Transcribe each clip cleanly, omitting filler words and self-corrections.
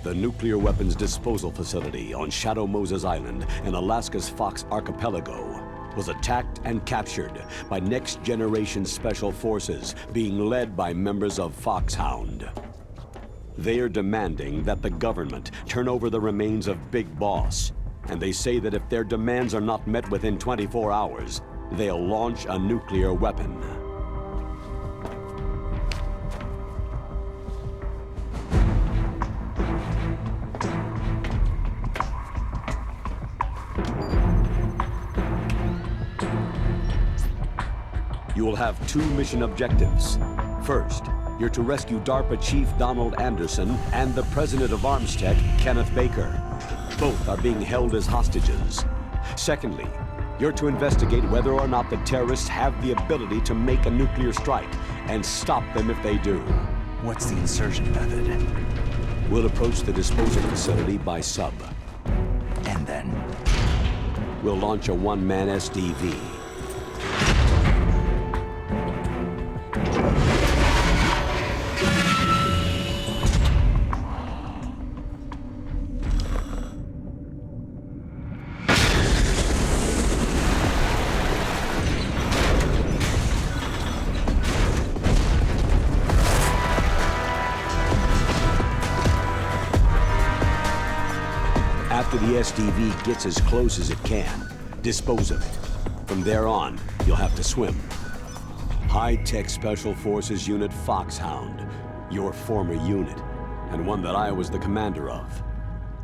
The nuclear weapons disposal facility on Shadow Moses Island in Alaska's Fox Archipelago was attacked and captured by next-generation special forces being led by members of Foxhound. They are demanding that the government turn over the remains of Big Boss, and they say that if their demands are not met within 24 hours, they'll launch a nuclear weapon. You will have two mission objectives. First, you're to rescue DARPA Chief Donald Anderson and the President of Armstech, Kenneth Baker. Both are being held as hostages. Secondly, you're to investigate whether or not the terrorists have the ability to make a nuclear strike and stop them if they do. What's the insertion method? We'll approach the disposal facility by sub. And then? We'll launch a one-man SDV. After the SDV gets as close as it can, dispose of it. From there on, you'll have to swim. High-Tech Special Forces Unit Foxhound, your former unit, and one that I was the commander of.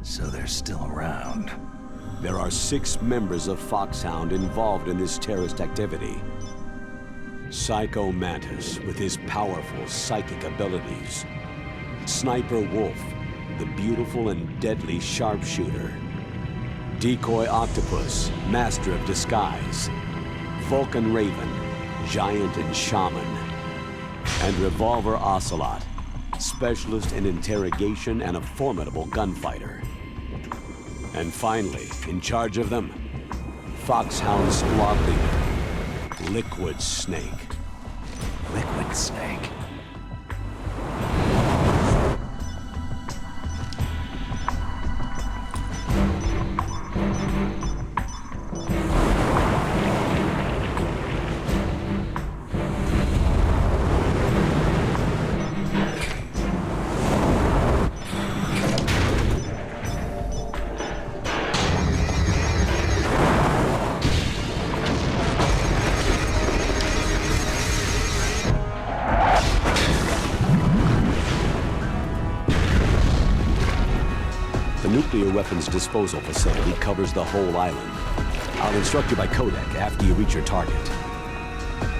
So they're still around. There are 6 members of Foxhound involved in this terrorist activity. Psycho Mantis, with his powerful psychic abilities. Sniper Wolf, the beautiful and deadly sharpshooter. Decoy Octopus, master of disguise. Vulcan Raven, giant and shaman. And Revolver Ocelot, specialist in interrogation and a formidable gunfighter. And finally, in charge of them, Foxhound Squad Leader, Liquid Snake. Liquid Snake? The nuclear weapons disposal facility covers the whole island. I'll instruct you by codec after you reach your target.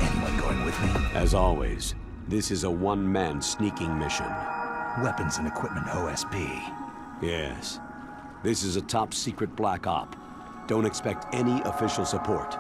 Anyone going with me? As always, this is a one-man sneaking mission. Weapons and equipment OSP. Yes. This is a top-secret black op. Don't expect any official support.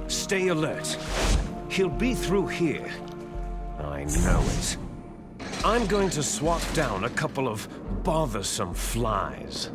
Stay alert. He'll be through here. I know it. I'm going to swat down a couple of bothersome flies.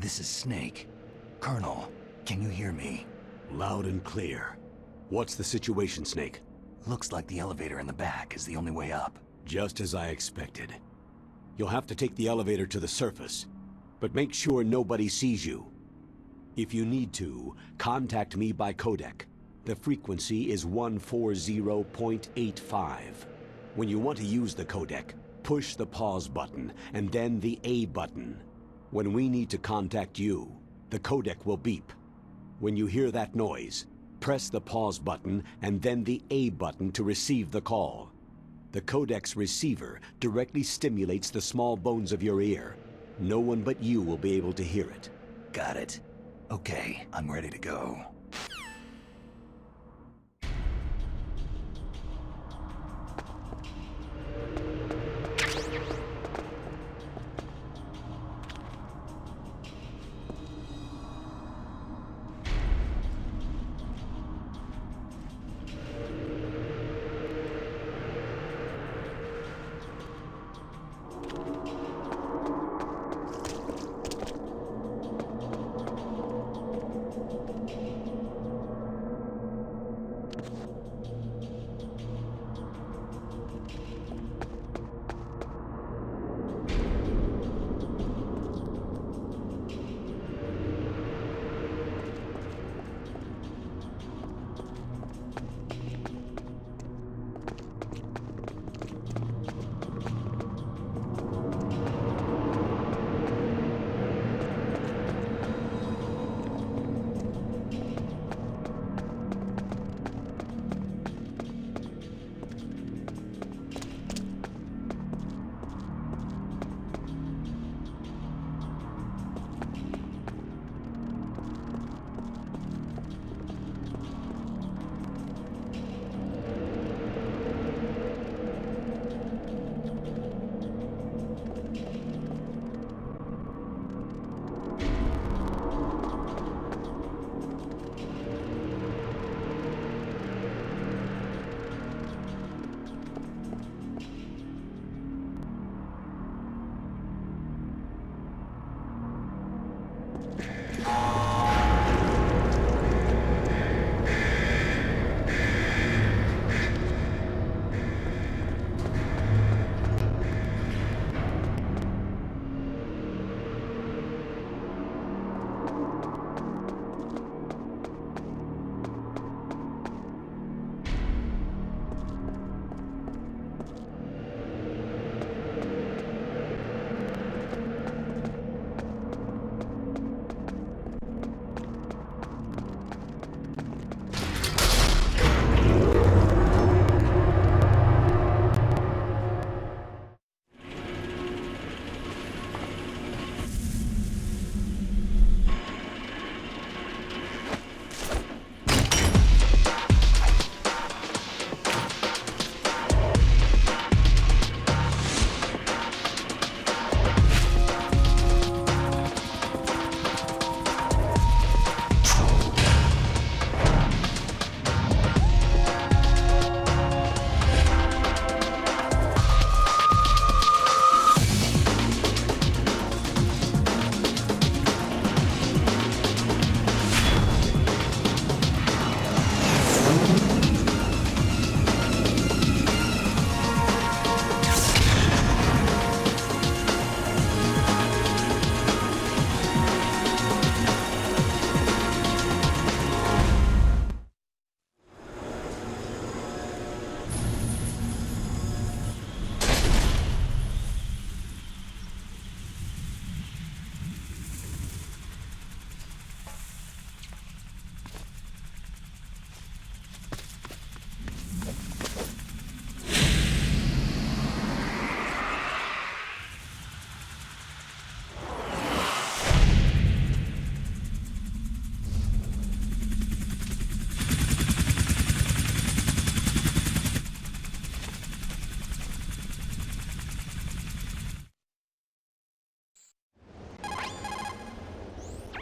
This is Snake. Colonel, can you hear me? Loud and clear. What's the situation, Snake? Looks like the elevator in the back is the only way up. Just as I expected. You'll have to take the elevator to the surface, but make sure nobody sees you. If you need to, contact me by codec. The frequency is 140.85. When you want to use the codec, push the pause button and then the A button. When we need to contact you, the codec will beep. When you hear that noise, press the pause button and then the A button to receive the call. The codec's receiver directly stimulates the small bones of your ear. No one but you will be able to hear it. Got it. Okay, I'm ready to go.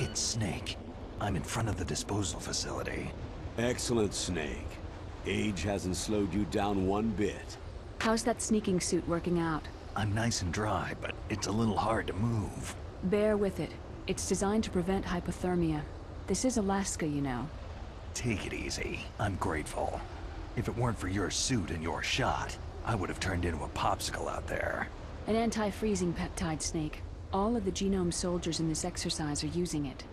It's Snake. I'm in front of the disposal facility. Excellent, Snake. Age hasn't slowed you down one bit. How's that sneaking suit working out? I'm nice and dry, but it's a little hard to move. Bear with it. It's designed to prevent hypothermia. This is Alaska, you know. Take it easy. I'm grateful. If it weren't for your suit and your shot, I would have turned into a popsicle out there. An anti-freezing peptide, Snake. All of the genome soldiers in this exercise are using it.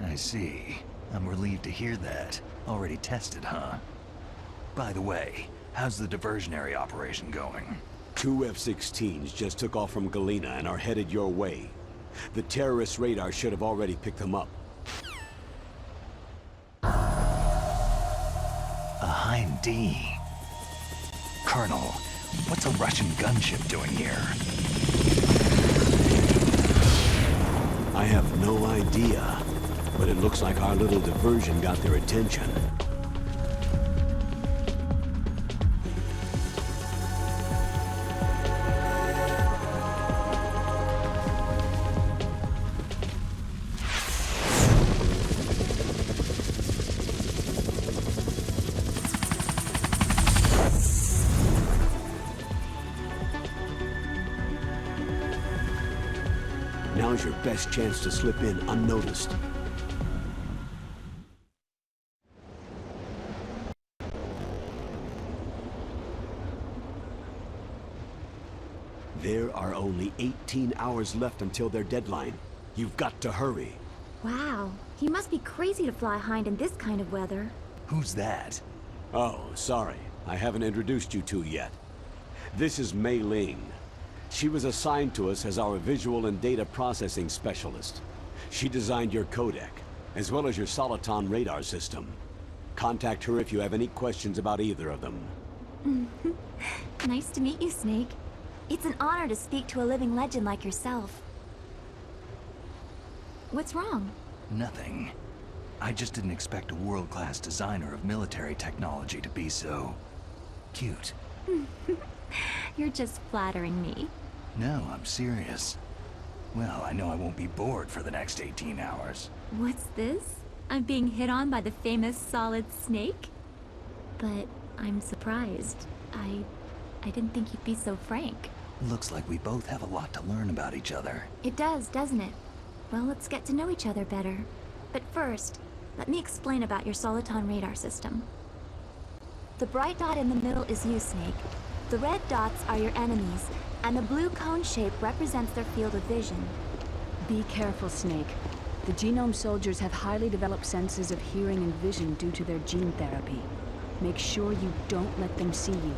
I see. I'm relieved to hear that. Already tested, huh? By the way, how's the diversionary operation going? 2 F-16s just took off from Galena and are headed your way. The terrorist radar should have already picked them up. A Hind D. Colonel, what's a Russian gunship doing here? I have no idea, but it looks like our little diversion got their attention. Now's your best chance to slip in unnoticed. There are only 18 hours left until their deadline. You've got to hurry. Wow, he must be crazy to fly Hind in this kind of weather. Who's that? Oh, sorry. I haven't introduced you two yet. This is Mei Ling. She was assigned to us as our visual and data processing specialist. She designed your codec, as well as your Soliton radar system. Contact her if you have any questions about either of them. Nice to meet you, Snake. It's an honor to speak to a living legend like yourself. What's wrong? Nothing. I just didn't expect a world-class designer of military technology to be so... cute. You're just flattering me. No, I'm serious. Well, I know I won't be bored for the next 18 hours. What's this? I'm being hit on by the famous Solid Snake? But I'm surprised. I didn't think you'd be so frank. Looks like we both have a lot to learn about each other. It does, doesn't it? Well, let's get to know each other better. But first, let me explain about your Soliton radar system. The bright dot in the middle is you, Snake. The red dots are your enemies, and the blue cone shape represents their field of vision. Be careful, Snake. The genome soldiers have highly developed senses of hearing and vision due to their gene therapy. Make sure you don't let them see you.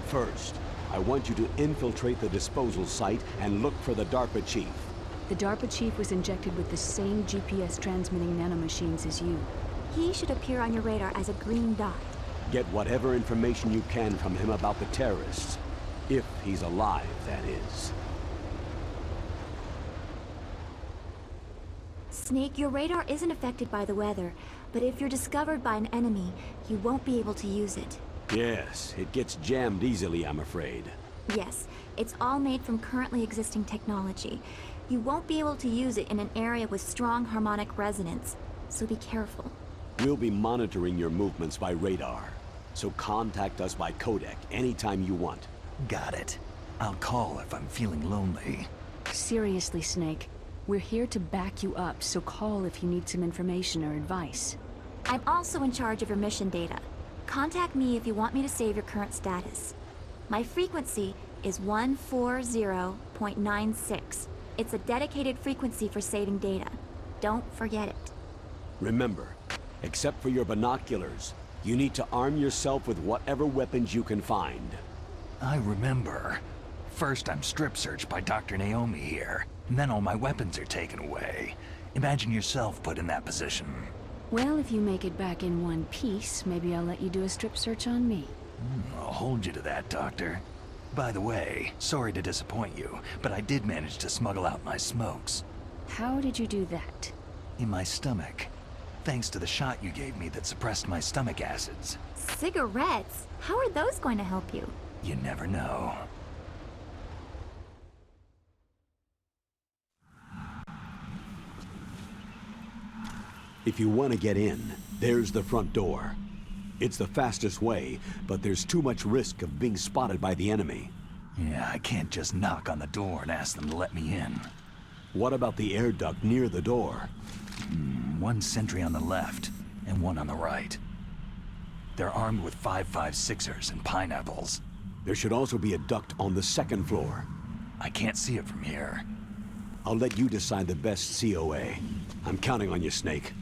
First, I want you to infiltrate the disposal site and look for the DARPA chief. The DARPA chief was injected with the same GPS transmitting nanomachines as you. He should appear on your radar as a green dot. Get whatever information you can from him about the terrorists. If he's alive, that is. Snake, your radar isn't affected by the weather, but if you're discovered by an enemy, you won't be able to use it. Yes, it gets jammed easily, I'm afraid. Yes, it's all made from currently existing technology. You won't be able to use it in an area with strong harmonic resonance, so be careful. We'll be monitoring your movements by radar, so contact us by codec anytime you want. Got it. I'll call if I'm feeling lonely. Seriously, Snake. We're here to back you up, so call if you need some information or advice. I'm also in charge of your mission data. Contact me if you want me to save your current status. My frequency is 140.96. It's a dedicated frequency for saving data. Don't forget it. Remember, except for your binoculars, you need to arm yourself with whatever weapons you can find. I remember. First I'm strip searched by Dr. Naomi here, and then all my weapons are taken away. Imagine yourself put in that position. Well, if you make it back in one piece, maybe I'll let you do a strip search on me. I'll hold you to that, Doctor. By the way, sorry to disappoint you, but I did manage to smuggle out my smokes. How did you do that? In my stomach. Thanks to the shot you gave me that suppressed my stomach acids. Cigarettes? How are those going to help you? You never know. If you want to get in, there's the front door. It's the fastest way, but there's too much risk of being spotted by the enemy. Yeah, I can't just knock on the door and ask them to let me in. What about the air duct near the door? One sentry on the left, and one on the right. They're armed with 5.56ers and pineapples. There should also be a duct on the second floor. I can't see it from here. I'll let you decide the best COA. I'm counting on you, Snake.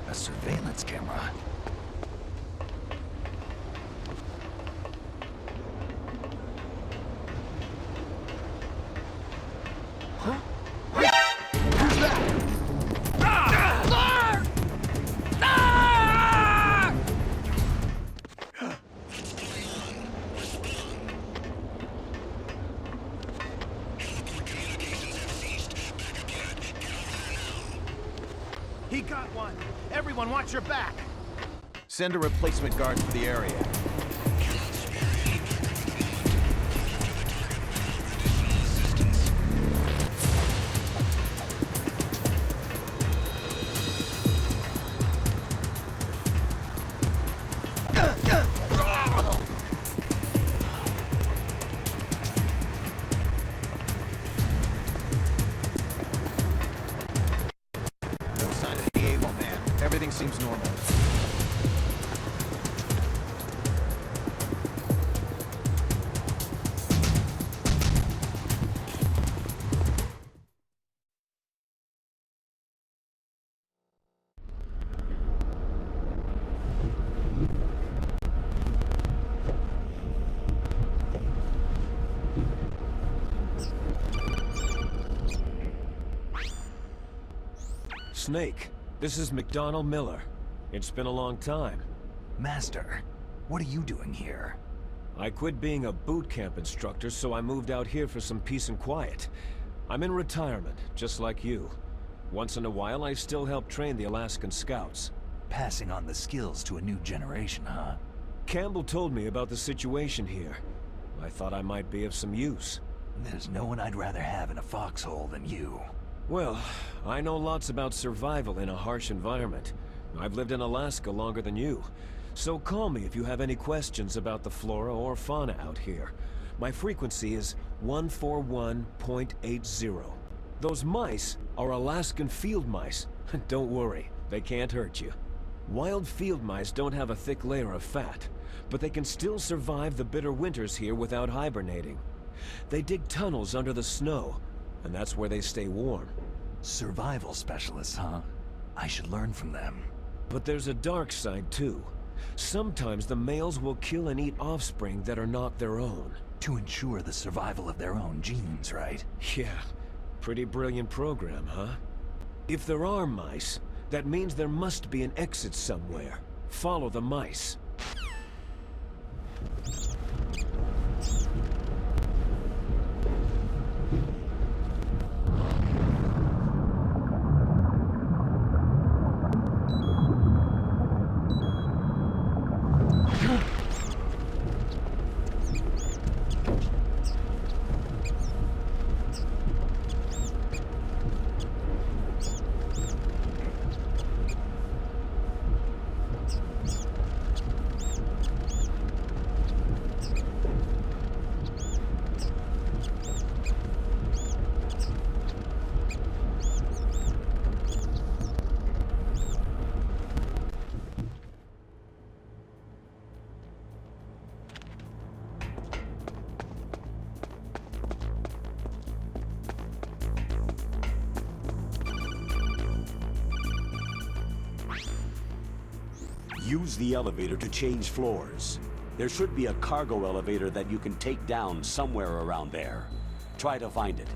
A surveillance camera. He got one! Everyone watch your back! Send a replacement guard for the area. No sign of the able man. Everything seems normal. Snake, this is McDonnell Miller. It's been a long time. Master, what are you doing here? I quit being a boot camp instructor, so I moved out here for some peace and quiet. I'm in retirement, just like you. Once in a while, I still help train the Alaskan Scouts. Passing on the skills to a new generation, huh? Campbell told me about the situation here. I thought I might be of some use. There's no one I'd rather have in a foxhole than you. Well, I know lots about survival in a harsh environment. I've lived in Alaska longer than you. So call me if you have any questions about the flora or fauna out here. My frequency is 141.80. Those mice are Alaskan field mice. Don't worry, they can't hurt you. Wild field mice don't have a thick layer of fat, but they can still survive the bitter winters here without hibernating. They dig tunnels under the snow, and that's where they stay warm. Survival specialists, huh? I should learn from them. But there's a dark side too. Sometimes the males will kill and eat offspring that are not their own. To ensure the survival of their own genes, right? Yeah, pretty brilliant program, huh? If there are mice, that means there must be an exit somewhere. Follow the mice. Use the elevator to change floors. There should be a cargo elevator that you can take down somewhere around there. Try to find it.